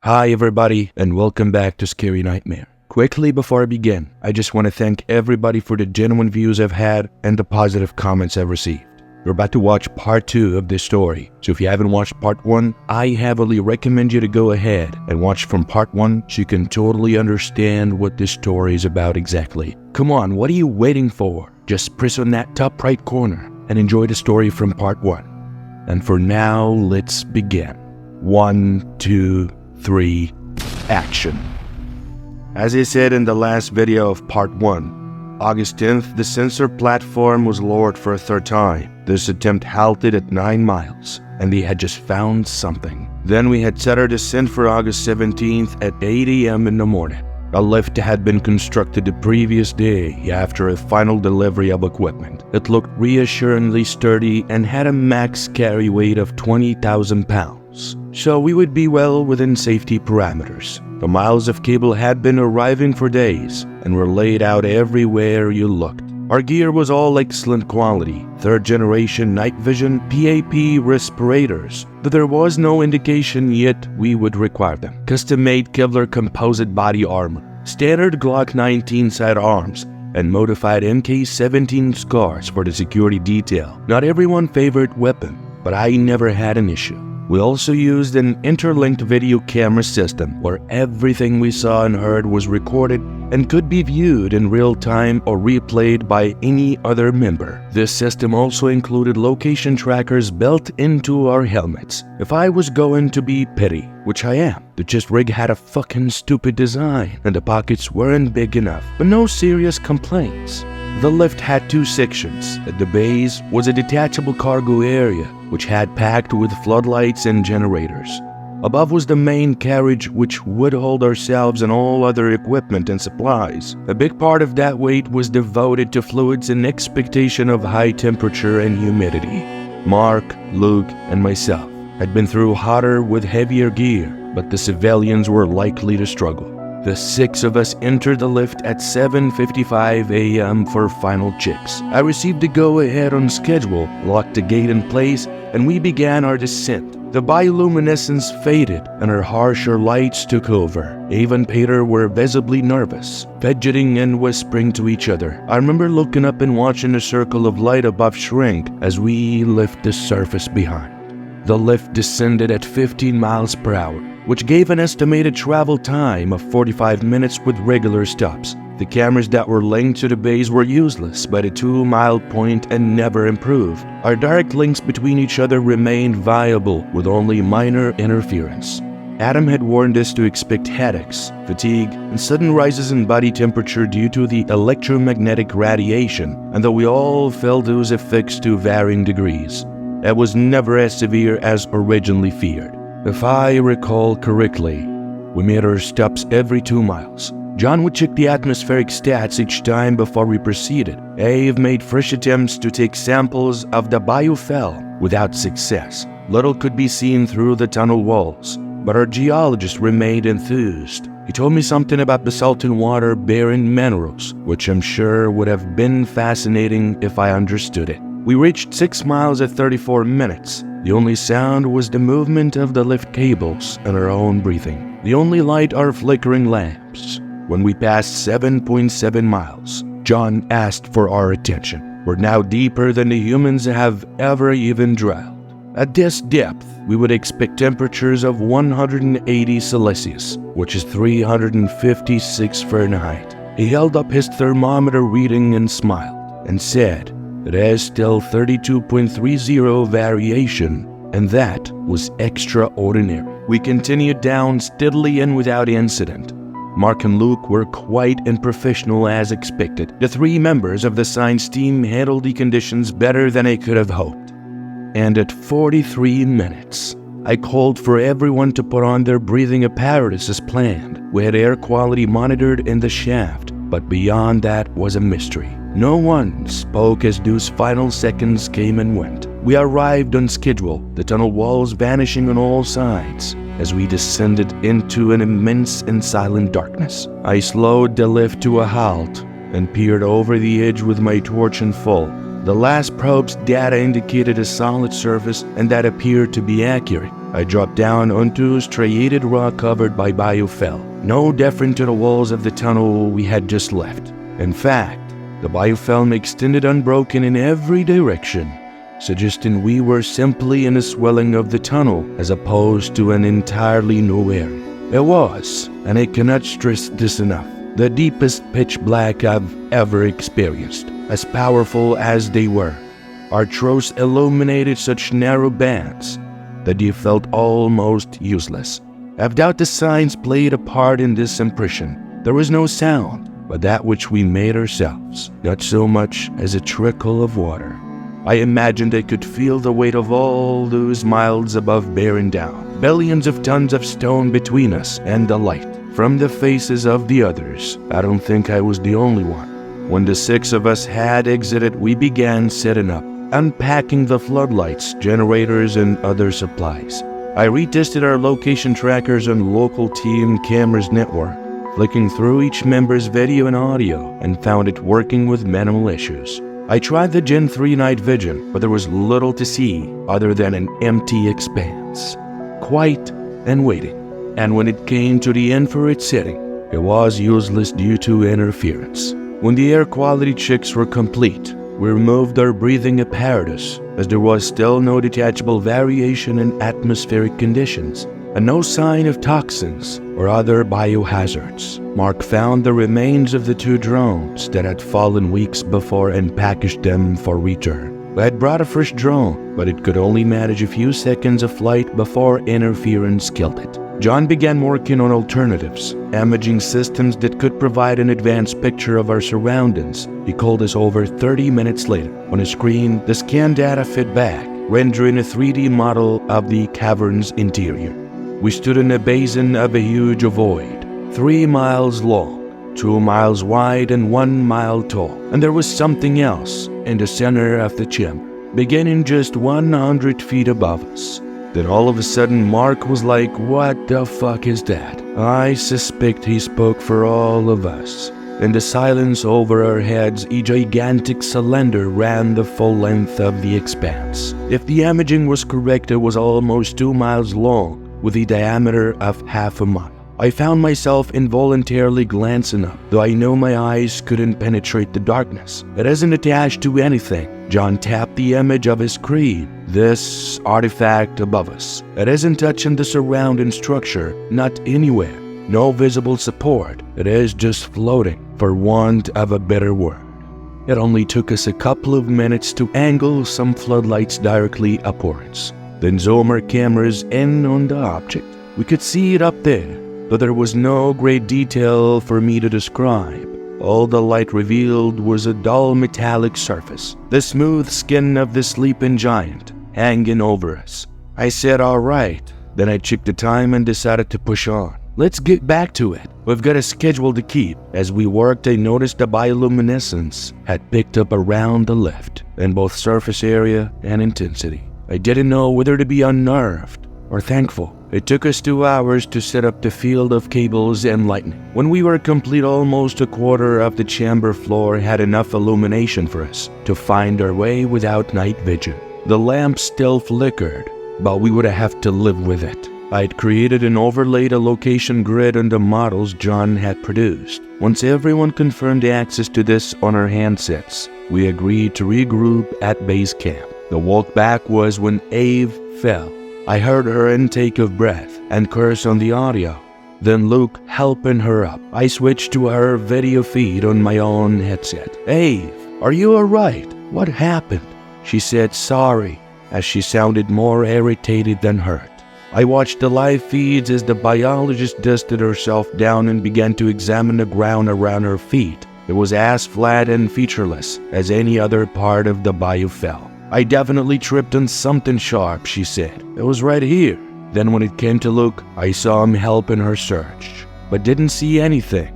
Hi everybody, and welcome back to Scary Nightmare. Quickly before I begin, I just want to thank everybody for the genuine views I've had and the positive comments I've received. We're about to watch part 2 of this story, so if you haven't watched part 1, I heavily recommend you to go ahead and watch from part 1 so you can totally understand what this story is about exactly. Come on, what are you waiting for? Just press on that top right corner and enjoy the story from part 1. And for now, let's begin. 1, 2, 3, action. As I said in the last video of part 1, August 10th, the sensor platform was lowered for a third time. This attempt halted at 9 miles, and they had just found something. Then we had set our descent for August 17th at 8 a.m. in the morning. A lift had been constructed the previous day after a final delivery of equipment. It looked reassuringly sturdy and had a max carry weight of 20,000 pounds, so we would be well within safety parameters. The miles of cable had been arriving for days and were laid out everywhere you looked. Our gear was all excellent quality, third-generation night vision PAP respirators, but there was no indication yet we would require them. Custom-made Kevlar composite body armor, standard Glock 19 sidearms, and modified MK17 scars for the security detail. Not everyone favored weapon, but I never had an issue. We also used an interlinked video camera system where everything we saw and heard was recorded and could be viewed in real time or replayed by any other member. This system also included location trackers built into our helmets. If I was going to be petty, which I am, the chest rig had a fucking stupid design and the pockets weren't big enough, but no serious complaints. The lift had 2 sections. At the base was a detachable cargo area, which had packed with floodlights and generators. Above was the main carriage, which would hold ourselves and all other equipment and supplies. A big part of that weight was devoted to fluids in expectation of high temperature and humidity. Mark, Luke, and myself had been through hotter with heavier gear, but the civilians were likely to struggle. The 6 of us entered the lift at 7:55 a.m. for final checks. I received a go-ahead on schedule, locked the gate in place, and we began our descent. The bioluminescence faded, and our harsher lights took over. Ava and Peter were visibly nervous, fidgeting and whispering to each other. I remember looking up and watching the circle of light above shrink as we left the surface behind. The lift descended at 15 miles per hour, which gave an estimated travel time of 45 minutes with regular stops. The cameras that were linked to the base were useless by the 2-mile point and never improved. Our direct links between each other remained viable with only minor interference. Adam had warned us to expect headaches, fatigue, and sudden rises in body temperature due to the electromagnetic radiation, and though we all felt those effects to varying degrees, that was never as severe as originally feared. If I recall correctly, we made our stops every 2 miles. John would check the atmospheric stats each time before we proceeded. Ave made fresh attempts to take samples of the biofel without success. Little could be seen through the tunnel walls, but our geologist remained enthused. He told me something about the salton water bearing minerals, which I'm sure would have been fascinating if I understood it. We reached 6 miles at 34 minutes. The only sound was the movement of the lift cables and our own breathing. The only light are flickering lamps. When we passed 7.7 miles, John asked for our attention. We're now deeper than the humans have ever even drilled. At this depth, we would expect temperatures of 180 Celsius, which is 356 Fahrenheit. He held up his thermometer reading and smiled, and said, "It has still 32.30 variation, and that was extraordinary." We continued down steadily and without incident. Mark and Luke were quiet and professional as expected. The 3 members of the science team handled the conditions better than I could have hoped. And at 43 minutes, I called for everyone to put on their breathing apparatus as planned. We had air quality monitored in the shaft, but beyond that was a mystery. No one spoke as those final seconds came and went. We arrived on schedule, the tunnel walls vanishing on all sides. As we descended into an immense and silent darkness, I slowed the lift to a halt and peered over the edge with my torch in full. The last probe's data indicated a solid surface and that appeared to be accurate. I dropped down onto striated rock covered by biofilm, no different to the walls of the tunnel we had just left. In fact, the biofilm extended unbroken in every direction, suggesting we were simply in a swelling of the tunnel as opposed to an entirely new area. It was, and I cannot stress this enough, the deepest pitch black I've ever experienced. As powerful as they were, our throws illuminated such narrow bands that they felt almost useless. I doubt the signs played a part in this impression. There was no sound, but that which we made ourselves, not so much as a trickle of water. I imagined I could feel the weight of all those miles above bearing down, billions of tons of stone between us and the light from the faces of the others. I don't think I was the only one. When the 6 of us had exited, we began setting up, unpacking the floodlights, generators, and other supplies. I retested our location trackers on local team cameras network, flicking through each member's video and audio, and found it working with minimal issues. I tried the Gen 3 night vision, but there was little to see other than an empty expanse, quiet and waiting. And when it came to the infrared setting, it was useless due to interference. When the air quality checks were complete, we removed our breathing apparatus, as there was still no detectable variation in atmospheric conditions, and no sign of toxins or other biohazards. Mark found the remains of the 2 drones that had fallen weeks before and packaged them for return. We had brought a fresh drone, but it could only manage a few seconds of flight before interference killed it. John began working on alternatives, imaging systems that could provide an advanced picture of our surroundings. He called us over 30 minutes later. On a screen, the scan data fed back, rendering a 3D model of the cavern's interior. We stood in a basin of a huge void, 3 miles long, 2 miles wide and 1 mile tall. And there was something else in the center of the chamber, beginning just 100 feet above us. Then all of a sudden Mark was like, "What the fuck is that?" I suspect he spoke for all of us. In the silence over our heads, a gigantic cylinder ran the full length of the expanse. If the imaging was correct, it was almost 2 miles long, with a diameter of half a mile. I found myself involuntarily glancing up, though I know my eyes couldn't penetrate the darkness. It isn't attached to anything. John tapped the image of his screen. This artifact above us. It isn't touching the surrounding structure, not anywhere. No visible support. It is just floating, for want of a better word. It only took us a couple of minutes to angle some floodlights directly upwards, then zoom our cameras in on the object. We could see it up there, though there was no great detail for me to describe. All the light revealed was a dull metallic surface, the smooth skin of the sleeping giant, hanging over us. I said, "All right." Then I checked the time and decided to push on. Let's get back to it. We've got a schedule to keep. As we worked, I noticed the bioluminescence had picked up around the lift, in both surface area and intensity. I didn't know whether to be unnerved or thankful. It took us 2 hours to set up the field of cables and lightning. When we were complete, almost a quarter of the chamber floor had enough illumination for us to find our way without night vision. The lamp still flickered, but we would have to live with it. I'd created and overlaid a location grid on the models John had produced. Once everyone confirmed access to this on our handsets, we agreed to regroup at base camp. The walk back was when Ave fell. I heard her intake of breath and curse on the audio, then Luke helping her up. I switched to her video feed on my own headset. "Ave, are you alright? What happened?" She said sorry, as she sounded more irritated than hurt. I watched the live feeds as the biologist dusted herself down and began to examine the ground around her feet. It was as flat and featureless as any other part of the biofilm. "I definitely tripped on something sharp," she said. "It was right here." Then when it came to Luke, I saw him helping her search, but didn't see anything.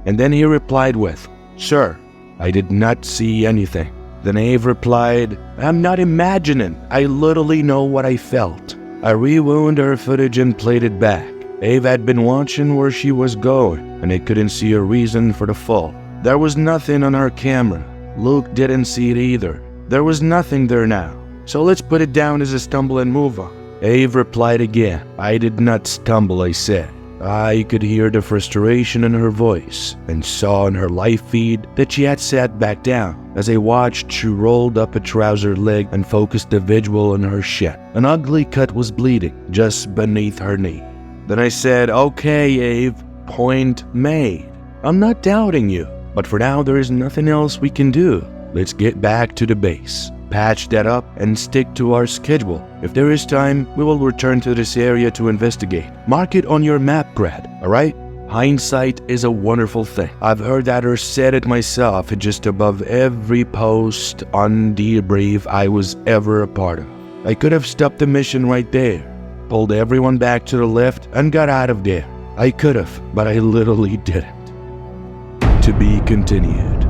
And then he replied with, "Sir, I did not see anything." Then Ave replied, "I'm not imagining. I literally know what I felt." I rewound her footage and played it back. Ave had been watching where she was going, and I couldn't see a reason for the fall. There was nothing on her camera. Luke didn't see it either. There was nothing there now. So let's put it down as a stumble and move on. Ave replied again. I did not stumble, I said. I could hear the frustration in her voice and saw in her live feed that she had sat back down. As I watched, she rolled up a trouser leg and focused the visual on her shin. An ugly cut was bleeding just beneath her knee. Then I said, okay, Ave, point made. I'm not doubting you, but for now there is nothing else we can do. Let's get back to the base, patch that up, and stick to our schedule. If there is time, we will return to this area to investigate. Mark it on your map, Brad, alright? Hindsight is a wonderful thing. I've heard that or said it myself just above every post on debrief I was ever a part of. I could have stopped the mission right there, pulled everyone back to the left, and got out of there. I could have, but I literally didn't. To be continued.